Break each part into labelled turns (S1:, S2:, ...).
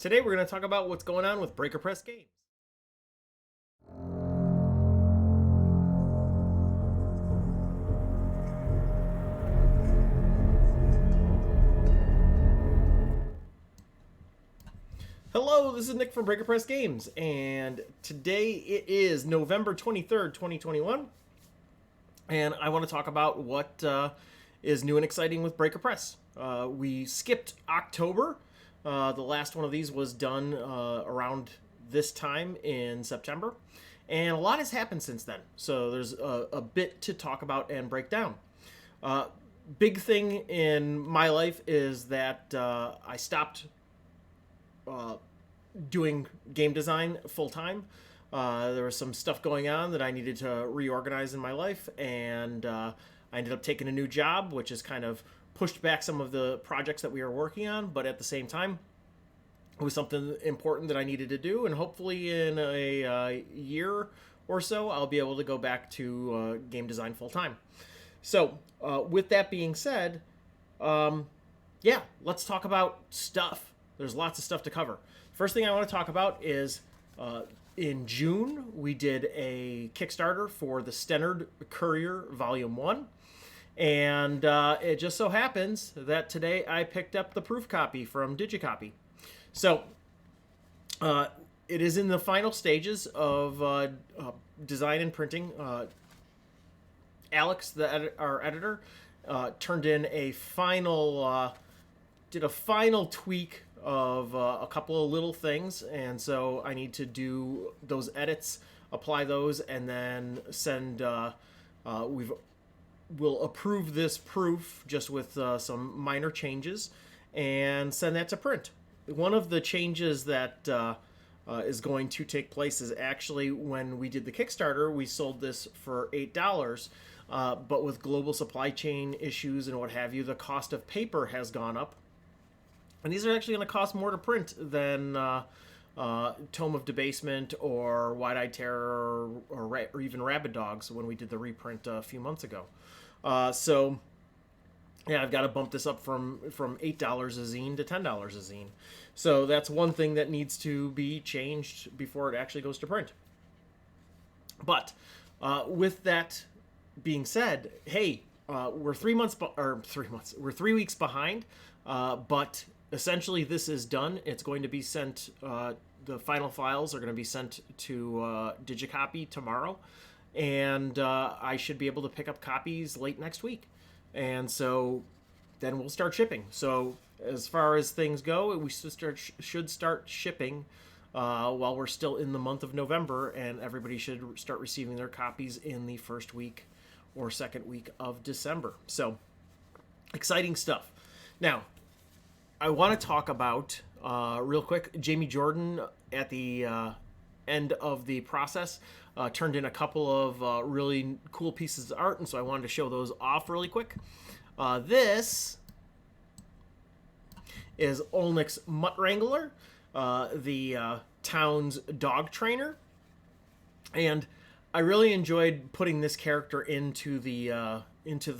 S1: Today we're going to talk about what's going on with Breaker Press Games. Hello, this is Nick from Breaker Press Games, and today it is November 23rd, 2021, and I want to talk about what is new and exciting with Breaker Press. We skipped October. The last one of these was done around this time in September, and a lot has happened since then, so there's a bit to talk about and break down. Big thing in my life is that I stopped doing game design full time. There was some stuff going on that I needed to reorganize in my life, and I ended up taking a new job, which has kind of pushed back some of the projects that we were working on, but at the same time, it was something important that I needed to do, and hopefully in a year or so, I'll be able to go back to game design full time. So, with that being said, yeah, let's talk about stuff. There's lots of stuff to cover. First thing I want to talk about is in June, we did a Kickstarter for the Stennard Courier Volume 1. And it just so happens that today I picked up the proof copy from Digicopy. So it is in the final stages of design and printing. Alex, our editor, turned in a final, did a final tweak of a couple of little things, and so I need to do those edits, apply those, and then send. We'll approve this proof just with some minor changes, and send that to print. One of the changes that is going to take place is actually when we did the Kickstarter, we sold this for $8. But with global supply chain issues and what have you, the cost of paper has gone up. And these are actually going to cost more to print than Tome of Debasement or Wide-Eyed Terror or even Rabid Dogs when we did the reprint a few months ago. So, yeah, I've got to bump this up from $8 a zine to $10 a zine. So that's one thing that needs to be changed before it actually goes to print. But with that being said, hey, we're 3 months, we're 3 weeks behind, but essentially this is done. It's going to be sent, the final files are going to be sent to Digicopy tomorrow, and I should be able to pick up copies late next week. And so then we'll start shipping. So as far as things go, we should start shipping while we're still in the month of November, and everybody should start receiving their copies in the first week or second week of December. So exciting stuff. Now, I want to talk about, real quick, Jamie Jordan at the end of the process turned in a couple of really cool pieces of art, and so I wanted to show those off really quick. This is Olnik's Mutt Wrangler, the town's dog trainer, and I really enjoyed putting this character into the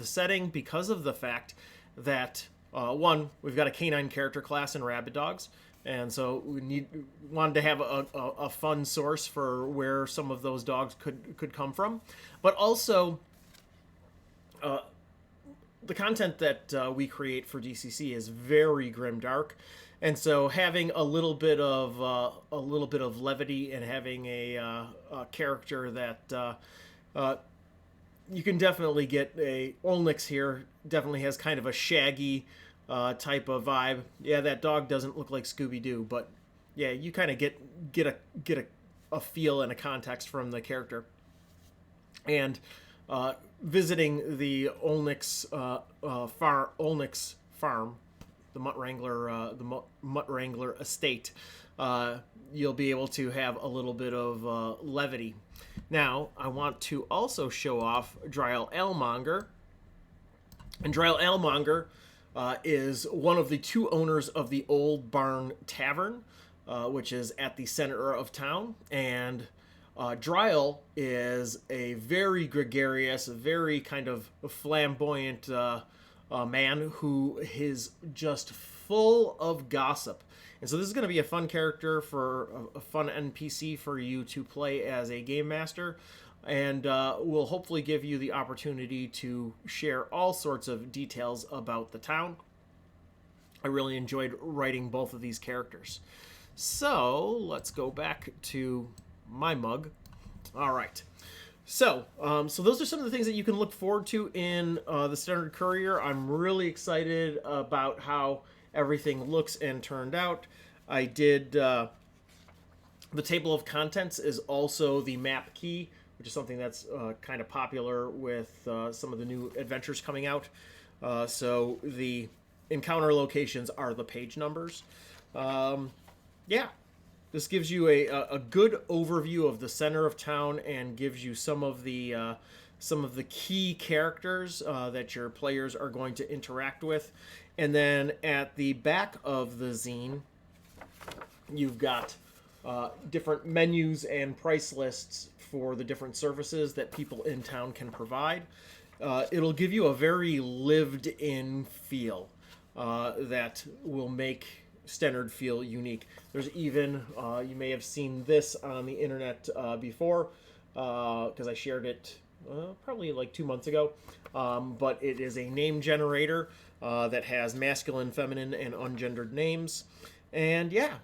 S1: setting because of the fact that one, we've got a canine character class in Rabid Dogs, and so we wanted to have a fun source for where some of those dogs could come from, but also the content that we create for DCC is very grimdark, and so having a little bit of levity and having a character that you can definitely get a Olnik's here definitely has kind of a shaggy type of vibe. Yeah, that dog doesn't look like Scooby-Doo, but yeah, you kind of get a feel and a context from the character. And visiting the Olnik's farm, the Mutt Wrangler estate, you'll be able to have a little bit of levity. Now, I want to also show off Dryle Alemonger. And Dryle Alemonger is one of the two owners of the Old Barn Tavern, which is at the center of town. And Dryle is a very gregarious, very kind of flamboyant man who is just full of gossip. And so this is going to be a fun character for a fun NPC for you to play as a game master, and will hopefully give you the opportunity to share all sorts of details about the town. I really enjoyed writing both of these characters. So let's go back to my mug. All right. So those are some of the things that you can look forward to in the Stennard Courier. I'm really excited about how everything looks and turned out. I did the table of contents is also the map key, which is something that's kind of popular with some of the new adventures coming out. So the encounter locations are the page numbers. Yeah. This gives you a good overview of the center of town and gives you some of the key characters that your players are going to interact with. And then at the back of the zine, you've got different menus and price lists for the different services that people in town can provide. It'll give you a very lived-in feel that will make Stennard feel unique. There's even, you may have seen this on the internet before, because I shared it probably like 2 months ago, but it is a name generator that has masculine, feminine, and ungendered names. And yeah,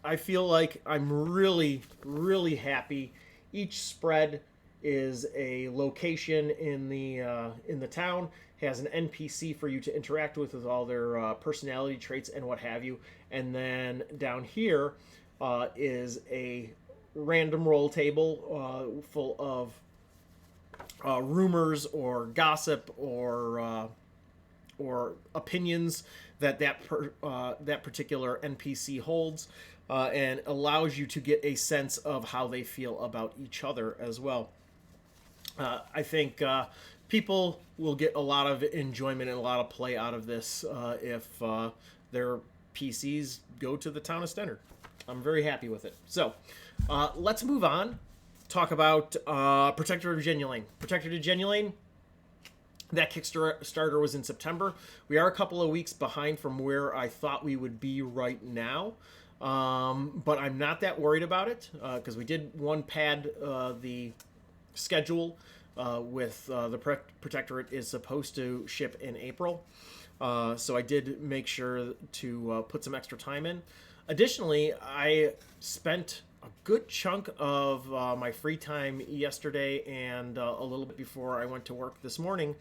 S1: I feel like I'm really, really happy. Each spread is a location in the town, has an NPC for you to interact with all their personality traits and what have you. And then down here is a random roll table full of rumors or gossip or opinions that particular NPC holds, and allows you to get a sense of how they feel about each other as well. I think people will get a lot of enjoyment and a lot of play out of this if their PCs go to the town of Stennard. I'm very happy with it. So let's move on. Talk about Protectorate of Jenulane. Protectorate of Jenulane, that Kickstarter was in September. We are a couple of weeks behind from where I thought we would be right now. But I'm not that worried about it because we did one pad the schedule with the Protectorate is supposed to ship in April. So I did make sure to put some extra time in. Additionally, I spent a good chunk of my free time yesterday and a little bit before I went to work this morning,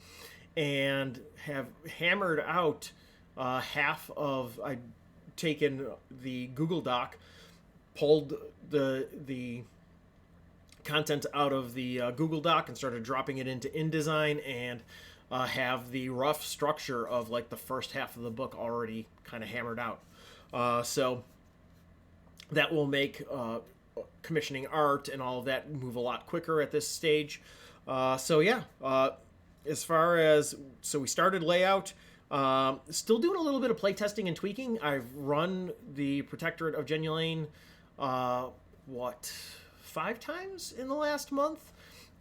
S1: and have hammered out half of. I'd taken the Google Doc, pulled the content out of the Google Doc and started dropping it into InDesign, and have the rough structure of like the first half of the book already kind of hammered out. So that will make commissioning art and all of that move a lot quicker at this stage. So yeah, as far as, so we started layout, still doing a little bit of playtesting and tweaking. I've run the Protectorate of Jenulane, 5 times in the last month,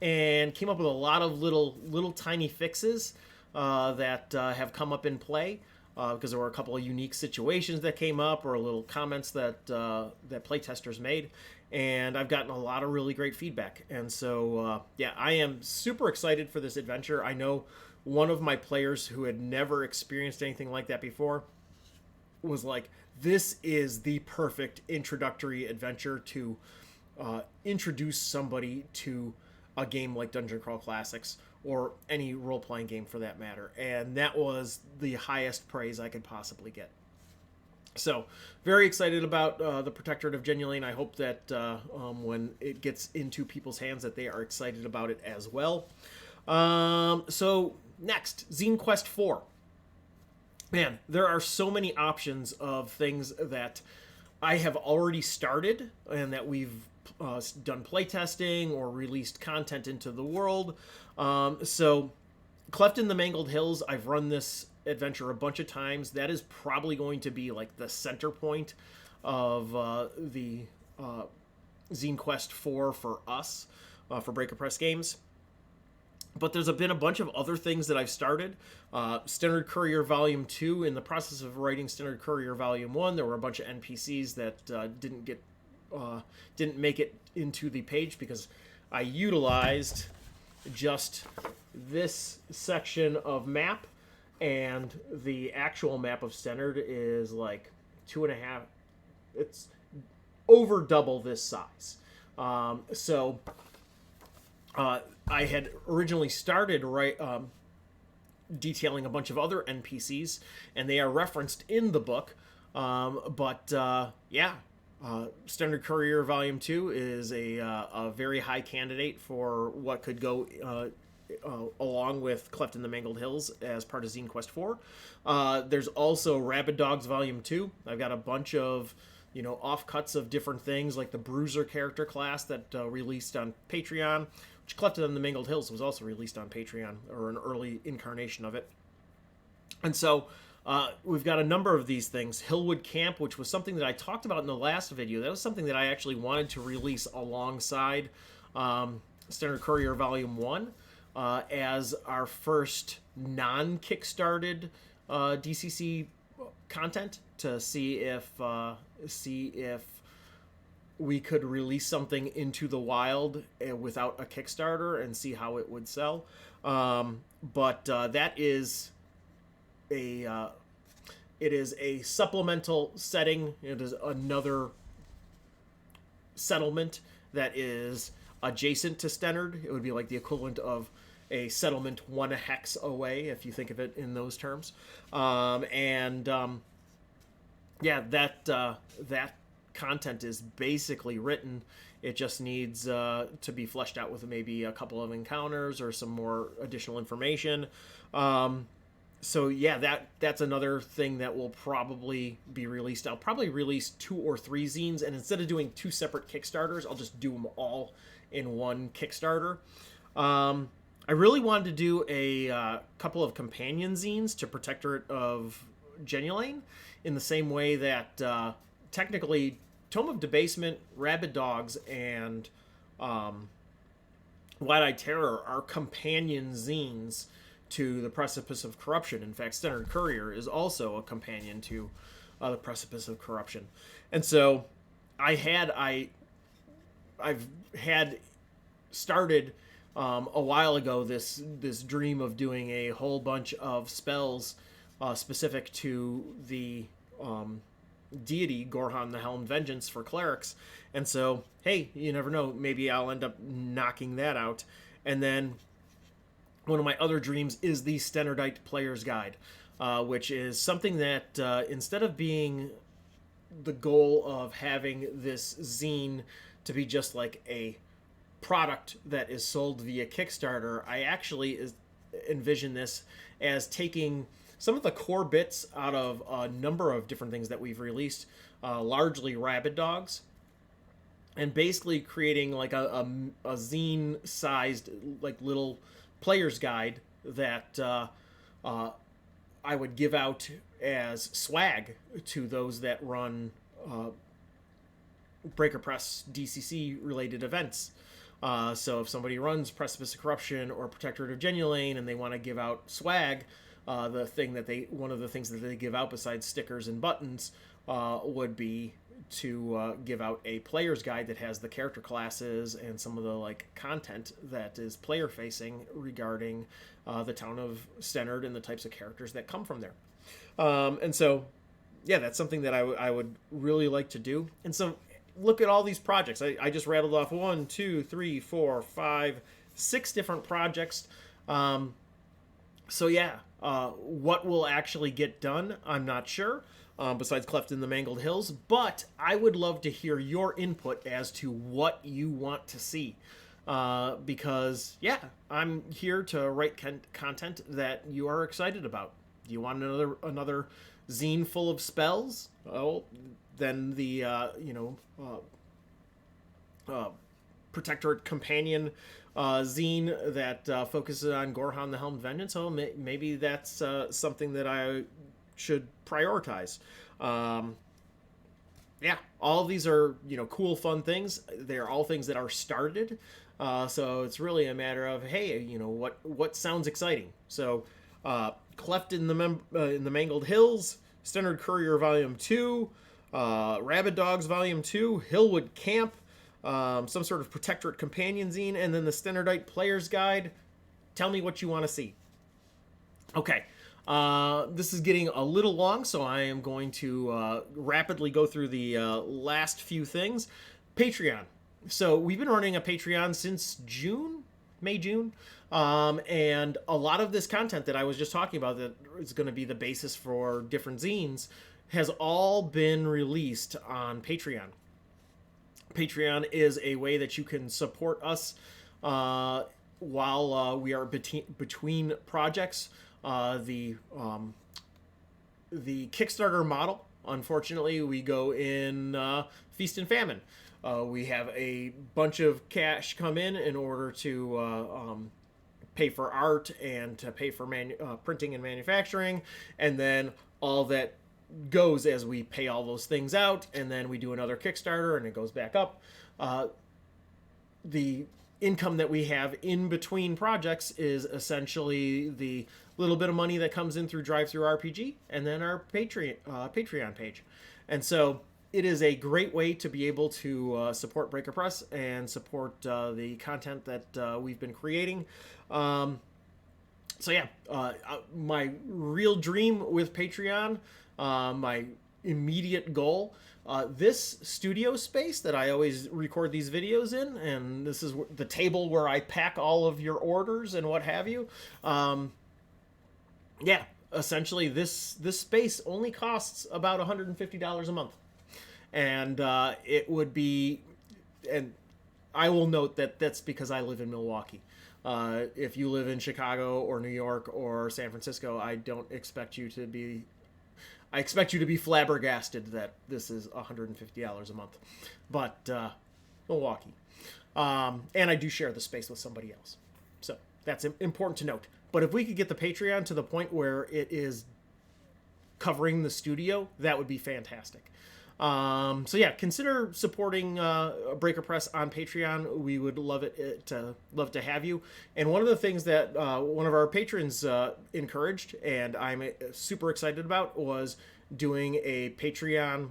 S1: and came up with a lot of little tiny fixes that have come up in play, because there were a couple of unique situations that came up, or little comments that playtesters made, and I've gotten a lot of really great feedback. And so yeah, I am super excited for this adventure. I know one of my players who had never experienced anything like that before was like, this is the perfect introductory adventure to introduce somebody to a game like Dungeon Crawl Classics, or any role-playing game for that matter. And that was the highest praise I could possibly get. So, very excited about the Protectorate of Jenulane. I hope that when it gets into people's hands that they are excited about it as well. So, next, Zine Quest 4. Man, there are so many options of things that I have already started and that we've done playtesting or released content into the world. So, Cleft in the Mangled Hills, I've run this adventure a bunch of times. That is probably going to be like the center point of the Zine Quest 4 for us, for Breaker Press Games. But there's been a bunch of other things that I've started. Stennard Courier Volume 2, in the process of writing Stennard Courier Volume 1, there were a bunch of NPCs that didn't make it into the page because I utilized just this section of map, and the actual map of Stennard is like 2.5. It's over double this size. I had originally started detailing a bunch of other NPCs, and they are referenced in the book. Stennard Courier Volume 2 is a very high candidate for what could go along with Cleft in the Mangled Hills as part of Zine Quest 4. There's also Rabid Dogs Volume 2. I've got a bunch of offcuts of different things, like the Bruiser character class that released on Patreon, which Cleft in the Mangled Hills was also released on Patreon, or an early incarnation of it. And so we've got a number of these things. Hillwood Camp, which was something that I talked about in the last video. That was something that I actually wanted to release alongside Stennard Courier Volume 1 as our first non-kickstarted DCC content, to see if we could release something into the wild without a Kickstarter and see how it would sell. That is it is a supplemental setting. It is another settlement that is adjacent to Stennard. It would be like the equivalent of a settlement 1 hex away, if you think of it in those terms. That content is basically written. It just needs to be fleshed out with maybe a couple of encounters or some more additional information. That's another thing that will probably be released. I'll probably release 2 or 3 zines, and instead of doing 2 separate Kickstarters, I'll just do them all in one Kickstarter. I really wanted to do a couple of companion zines to Protectorate of Jenulane, in the same way that technically Tome of Debasement, Rabid Dogs, and Wide-Eyed Terror are companion zines to the Precipice of Corruption. In fact, Stennard Courier is also a companion to the Precipice of Corruption. And so I've had started a while ago this dream of doing a whole bunch of spells specific to the deity Gorhan the Helmed Vengeance for clerics. And so, hey, you never know, maybe I'll end up knocking that out. And then one of my other dreams is the Stennardite Player's Guide, which is something that instead of being the goal of having this zine to be just like a product that is sold via Kickstarter, I actually envision this as taking some of the core bits out of a number of different things that we've released, largely Rabid Dogs, and basically creating like a zine-sized like little player's guide that I would give out as swag to those that run Breaker Press DCC related events. So if somebody runs Precipice of Corruption or Protectorate of Jenulane and they want to give out swag, one of the things that they give out besides stickers and buttons would be to give out a player's guide that has the character classes and some of the like content that is player facing regarding the town of Stennard and the types of characters that come from there. And so, yeah, that's something that I would really like to do. And so, look at all these projects. I just rattled off 1, 2, 3, 4, 5, 6 different projects. What will actually get done, I'm not sure, besides Cleft in the Mangled Hills, but I would love to hear your input as to what you want to see. Because, yeah, I'm here to write content that you are excited about. Do you want another zine full of spells? Oh, then the, Protectorate Companion zine that focuses on Gorhan the Helmed Vengeance. Oh, maybe that's something that I should prioritize. yeah, all of these are, cool, fun things. They're all things that are started. So it's really a matter of, hey, what sounds exciting. So Cleft in the Mangled Hills, Stennard Courier Volume 2, Rabid Dogs Volume 2, Hillwood Camp, some sort of Protectorate companion zine, and then the Stennardite Player's Guide. Tell me what you want to see. Okay, this is getting a little long, so I am going to rapidly go through the last few things. Patreon. So we've been running a Patreon since May, June. And a lot of this content that I was just talking about that is going to be the basis for different zines has all been released on Patreon. Patreon is a way that you can support us while we are between projects. The Kickstarter model, unfortunately, we go in feast and famine. We have a bunch of cash come in order to pay for art and to pay for printing and manufacturing, and then all that goes as we pay all those things out, and then we do another Kickstarter and it goes back up. The income that we have in between projects is essentially the little bit of money that comes in through Drive-Thru RPG and then our Patreon page. And so it is a great way to be able to support Breaker Press and support the content that we've been creating. So yeah, my real dream with Patreon, my immediate goal, this studio space that I always record these videos in, and this is the table where I pack all of your orders and what have you. Yeah, essentially this space only costs about $150 a month. And it would be, and I will note that that's because I live in Milwaukee. If you live in Chicago or New York or San Francisco, I expect you to be flabbergasted that this is $150 a month. But Milwaukee. And I do share the space with somebody else. So that's important to note. But if we could get the Patreon to the point where it is covering the studio, that would be fantastic. So yeah, consider supporting Breaker Press on Patreon. We would love to have you. And one of the things that one of our patrons encouraged, and I'm super excited about, was doing a Patreon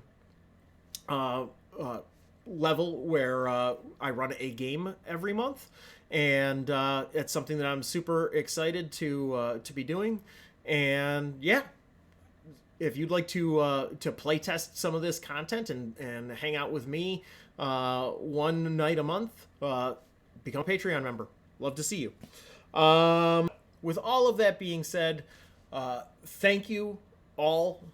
S1: level where I run a game every month, and it's something that I'm super excited to be doing. And yeah. If you'd like to play test some of this content and hang out with me one night a month, become a Patreon member. Love to see you. With all of that being said, thank you all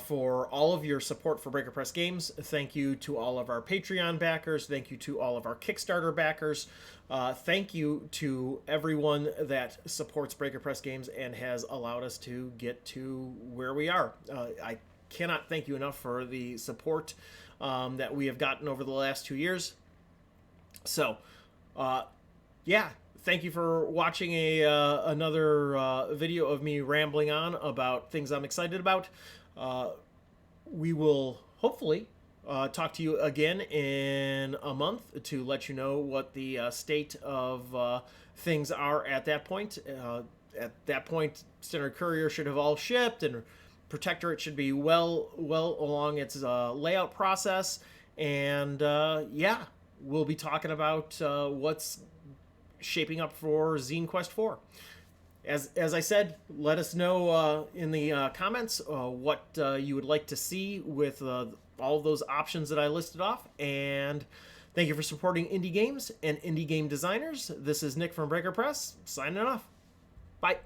S1: for all of your support for Breaker Press Games. Thank you to all of our Patreon backers. Thank you to all of our Kickstarter backers. Thank you to everyone that supports Breaker Press Games and has allowed us to get to where we are. I cannot thank you enough for the support that we have gotten over the last 2 years. So, yeah, thank you for watching another video of me rambling on about things I'm excited about. We will hopefully talk to you again in a month to let you know what the state of things are at that point. At that point, Stennard Courier should have all shipped, and Protectorate should be well along its layout process. And yeah, we'll be talking about what's shaping up for Zine Quest 4. As I said, let us know in the comments what you would like to see with all of those options that I listed off. And thank you for supporting indie games and indie game designers. This is Nick from Breaker Press, signing off. Bye.